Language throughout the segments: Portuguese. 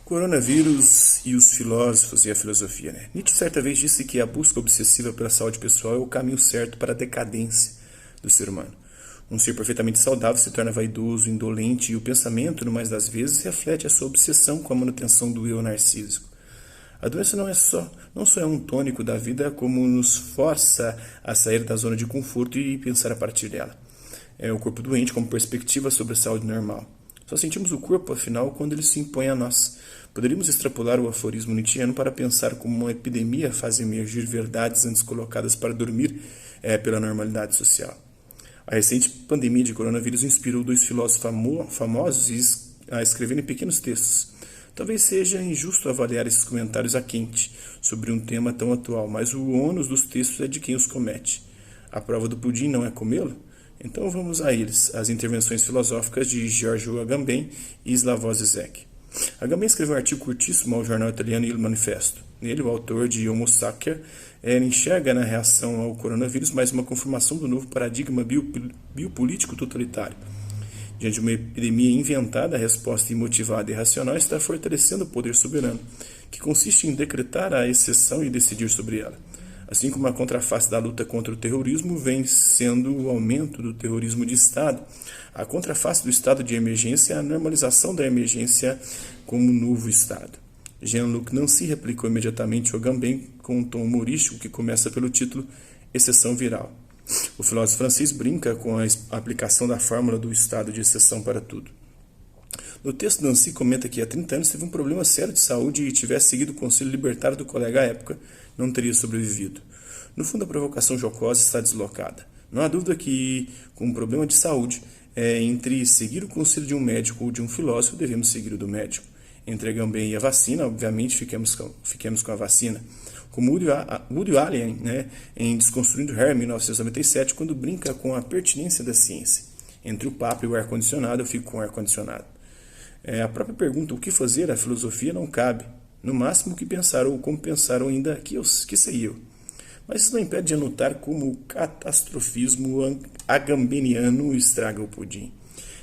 Coronavírus e os filósofos e a filosofia, né? Nietzsche certa vez disse que a busca obsessiva pela saúde pessoal é o caminho certo para a decadência do ser humano. Um ser perfeitamente saudável se torna vaidoso, indolente e o pensamento, no mais das vezes, reflete a sua obsessão com a manutenção do eu narcísico. A doença não só é um tônico da vida, como nos força a sair da zona de conforto e pensar a partir dela. É o corpo doente como perspectiva sobre a saúde normal. Só sentimos o corpo, afinal, quando ele se impõe a nós. Poderíamos extrapolar o aforismo nietzschiano para pensar como uma epidemia faz emergir verdades antes colocadas para dormir pela normalidade social. A recente pandemia de coronavírus inspirou dois filósofos famosos a escreverem pequenos textos. Talvez seja injusto avaliar esses comentários a quente sobre um tema tão atual, mas o ônus dos textos é de quem os comete. A prova do pudim não é comê-lo? Então vamos a eles, as intervenções filosóficas de Giorgio Agamben e Slavoj Zizek. Agamben escreveu um artigo curtíssimo ao jornal italiano Il Manifesto. Nele, o autor de Homo Sacer enxerga na reação ao coronavírus mais uma confirmação do novo paradigma biopolítico totalitário. Diante de uma epidemia inventada, a resposta imotivada e racional está fortalecendo o poder soberano, que consiste em decretar a exceção e decidir sobre ela. Assim como a contraface da luta contra o terrorismo vem sendo o aumento do terrorismo de Estado, a contraface do estado de emergência é a normalização da emergência como novo Estado. Jean-Luc Nancy replicou imediatamente o Agamben com um tom humorístico que começa pelo título Exceção Viral. O filósofo francês brinca com a aplicação da fórmula do estado de exceção para tudo. No texto, Nancy comenta que há 30 anos teve um problema sério de saúde e tivesse seguido o conselho libertário do colega à época, não teria sobrevivido. No fundo, a provocação jocosa está deslocada. Não há dúvida que, com um problema de saúde, entre seguir o conselho de um médico ou de um filósofo, devemos seguir o do médico. Entre Agamben e a vacina, obviamente, fiquemos com a vacina. Como Woody Allen, em Desconstruindo Harry, em 1997, quando brinca com a pertinência da ciência. Entre o Papa e o ar-condicionado, eu fico com o ar-condicionado. A própria pergunta, o que fazer, a filosofia não cabe. No máximo, o que pensar ou como pensar, ou ainda, que sei eu. Mas isso não impede de anotar como o catastrofismo agambeniano estraga o pudim.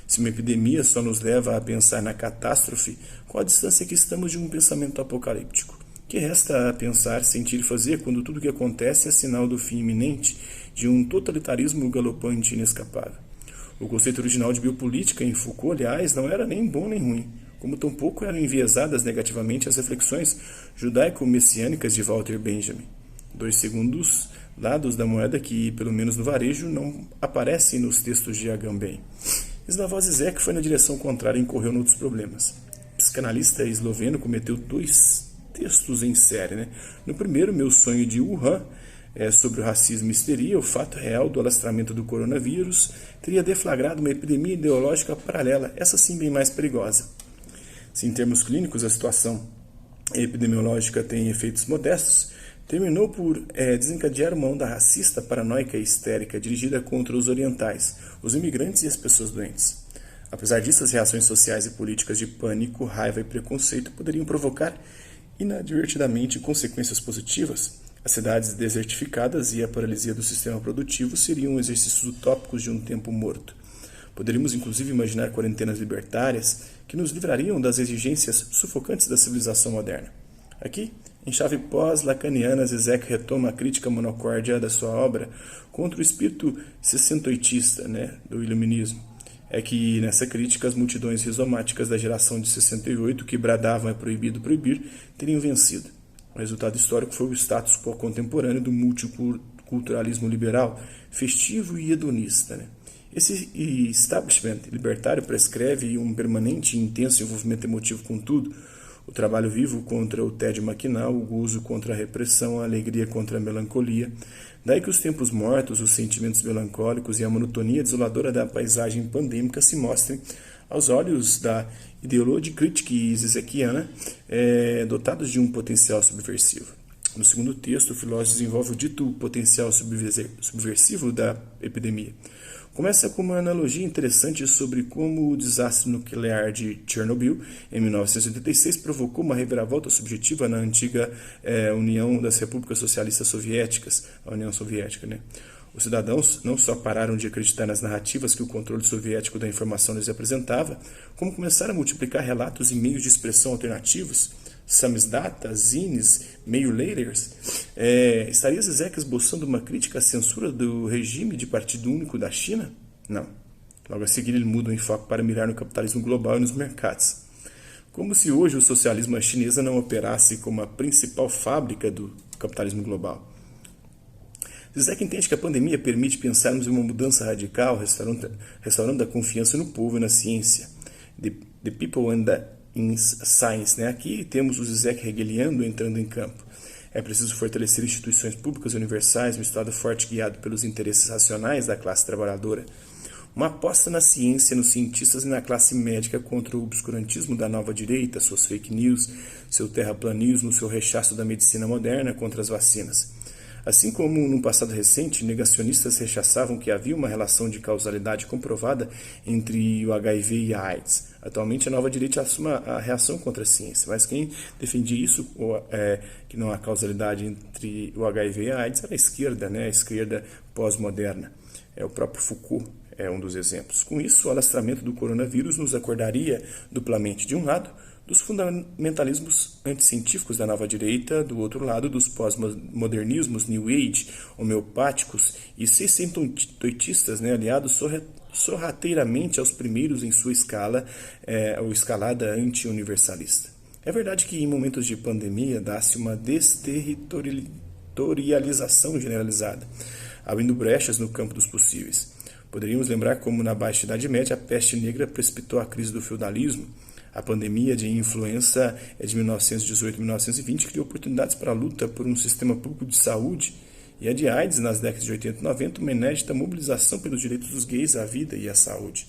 Se uma epidemia só nos leva a pensar na catástrofe, qual a distância que estamos de um pensamento apocalíptico? Que resta a pensar, sentir e fazer quando tudo o que acontece é sinal do fim iminente de um totalitarismo galopante e inescapável? O conceito original de biopolítica em Foucault, aliás, não era nem bom nem ruim, como tampouco eram enviesadas negativamente as reflexões judaico-messiânicas de Walter Benjamin. Dois segundos lados da moeda que, pelo menos no varejo, não aparecem nos textos de Agamben. Slavoj Zizek foi na direção contrária e incorreu em outros problemas. O psicanalista esloveno cometeu dois textos em série. No primeiro, Meu Sonho de Wuhan, sobre o racismo e histeria, o fato real do alastramento do coronavírus teria deflagrado uma epidemia ideológica paralela, essa sim bem mais perigosa. Se em termos clínicos a situação epidemiológica tem efeitos modestos, terminou por desencadear uma onda racista, paranoica e histérica dirigida contra os orientais, os imigrantes e as pessoas doentes. Apesar disso, as reações sociais e políticas de pânico, raiva e preconceito poderiam provocar inadvertidamente consequências positivas. As cidades desertificadas e a paralisia do sistema produtivo seriam exercícios utópicos de um tempo morto. Poderíamos inclusive imaginar quarentenas libertárias que nos livrariam das exigências sufocantes da civilização moderna. Aqui, em chave pós-lacaniana, Zizek retoma a crítica monocórdia da sua obra contra o espírito sessentoitista do iluminismo. É que, nessa crítica, as multidões rizomáticas da geração de 68, que bradavam é proibido proibir, teriam vencido. O resultado histórico foi o status quo contemporâneo do multiculturalismo liberal, festivo e hedonista. Esse establishment libertário prescreve um permanente e intenso envolvimento emotivo com tudo, o trabalho vivo contra o tédio maquinal, o gozo contra a repressão, a alegria contra a melancolia. Daí que os tempos mortos, os sentimentos melancólicos e a monotonia desoladora da paisagem pandêmica se mostrem, aos olhos da ideologia crítica zizekiana, dotados de um potencial subversivo. No segundo texto, o filósofo desenvolve o dito potencial subversivo da epidemia. Começa com uma analogia interessante sobre como o desastre nuclear de Chernobyl, em 1986, provocou uma reviravolta subjetiva na antiga União das Repúblicas Socialistas Soviéticas, a União Soviética. Os cidadãos não só pararam de acreditar nas narrativas que o controle soviético da informação lhes apresentava, como começaram a multiplicar relatos e meios de expressão alternativos, samizdat, zines, mail-laters. Estaria Zizek esboçando uma crítica à censura do regime de partido único da China? Não. Logo a seguir ele muda o enfoque para mirar no capitalismo global e nos mercados. Como se hoje o socialismo chinesa não operasse como a principal fábrica do capitalismo global. Zizek entende que a pandemia permite pensarmos em uma mudança radical, restaurando a confiança no povo e na ciência. The people and in science. Aqui temos o Zizek hegeliano entrando em campo. É preciso fortalecer instituições públicas universais, um Estado forte guiado pelos interesses racionais da classe trabalhadora. Uma aposta na ciência, nos cientistas e na classe médica contra o obscurantismo da nova direita, suas fake news, seu terraplanismo, seu rechaço da medicina moderna contra as vacinas. Assim como no passado recente, negacionistas rechaçavam que havia uma relação de causalidade comprovada entre o HIV e a AIDS. Atualmente, a nova direita assume a reação contra a ciência, mas quem defendia isso, que não há causalidade entre o HIV e a AIDS, era a esquerda, a esquerda pós-moderna. O próprio Foucault é um dos exemplos. Com isso, o alastramento do coronavírus nos acordaria duplamente, de um lado, dos fundamentalismos anticientíficos da nova direita, do outro lado, dos pós-modernismos New Age, homeopáticos e seiscentoitistas, aliados sorrateiramente aos primeiros em sua ou escalada anti-universalista. É verdade que em momentos de pandemia dá-se uma desterritorialização generalizada, abrindo brechas no campo dos possíveis. Poderíamos lembrar como na Baixa Idade Média a peste negra precipitou a crise do feudalismo. A pandemia de influenza de 1918-1920 criou oportunidades para a luta por um sistema público de saúde, e a de AIDS, nas décadas de 80 e 90, uma inédita mobilização pelos direitos dos gays à vida e à saúde.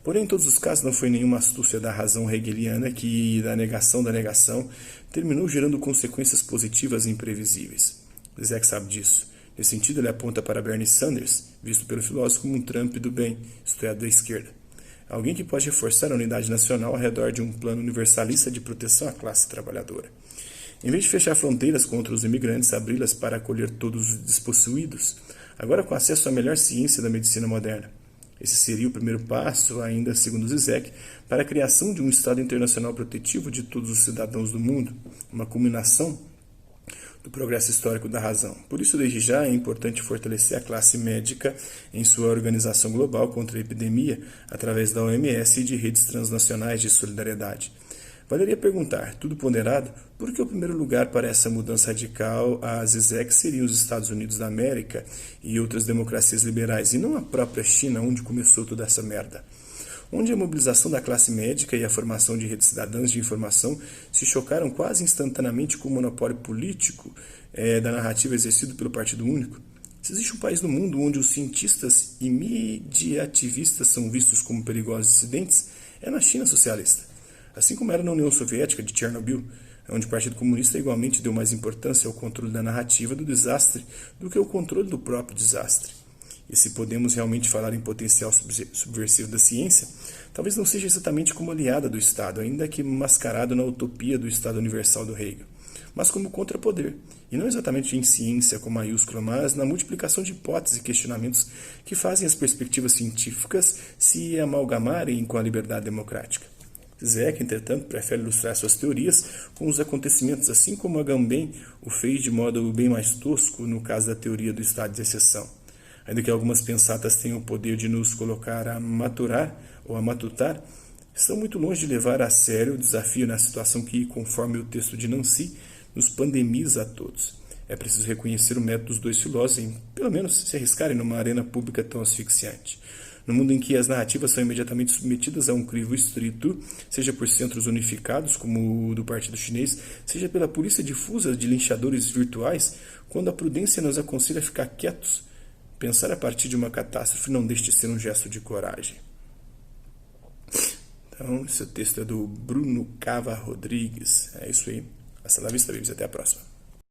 Porém, em todos os casos, não foi nenhuma astúcia da razão hegeliana que, da negação, terminou gerando consequências positivas e imprevisíveis. Zizek sabe disso. Nesse sentido, ele aponta para Bernie Sanders, visto pelo filósofo como um Trump do bem, isto é, da esquerda. Alguém que pode reforçar a unidade nacional ao redor de um plano universalista de proteção à classe trabalhadora. Em vez de fechar fronteiras contra os imigrantes, abri-las para acolher todos os despossuídos, agora com acesso à melhor ciência da medicina moderna. Esse seria o primeiro passo, ainda segundo Zizek, para a criação de um Estado internacional protetivo de todos os cidadãos do mundo, uma culminação do progresso histórico da razão. Por isso, desde já, é importante fortalecer a classe médica em sua organização global contra a epidemia, através da OMS e de redes transnacionais de solidariedade. Valeria perguntar, tudo ponderado, por que o primeiro lugar para essa mudança radical a Zizek seriam os Estados Unidos da América e outras democracias liberais, e não a própria China, onde começou toda essa merda? Onde a mobilização da classe médica e a formação de redes cidadãs de informação se chocaram quase instantaneamente com o monopólio político da narrativa exercido pelo Partido Único. Se existe um país no mundo onde os cientistas e mediativistas são vistos como perigosos dissidentes, é na China socialista. Assim como era na União Soviética de Chernobyl, onde o Partido Comunista igualmente deu mais importância ao controle da narrativa do desastre do que ao controle do próprio desastre. E se podemos realmente falar em potencial subversivo da ciência, talvez não seja exatamente como aliada do Estado, ainda que mascarado na utopia do Estado Universal do Hegel, mas como contrapoder, e não exatamente em ciência com maiúscula, mas na multiplicação de hipóteses e questionamentos que fazem as perspectivas científicas se amalgamarem com a liberdade democrática. Zizek, entretanto, prefere ilustrar suas teorias com os acontecimentos, assim como Agamben o fez de modo bem mais tosco no caso da teoria do estado de exceção. Ainda que algumas pensatas tenham o poder de nos colocar a maturar ou a matutar, estão muito longe de levar a sério o desafio na situação que, conforme o texto de Nancy, nos pandemiza a todos. É preciso reconhecer o método dos dois filósofos em, pelo menos, se arriscarem numa arena pública tão asfixiante. No mundo em que as narrativas são imediatamente submetidas a um crivo estrito, seja por centros unificados, como o do Partido Chinês, seja pela polícia difusa de linchadores virtuais, quando a prudência nos aconselha a ficar quietos, pensar a partir de uma catástrofe não deixe de ser um gesto de coragem. Então, esse texto é do Bruno Cava Rodrigues. É isso aí. Hasta la vista, babies. Até a próxima.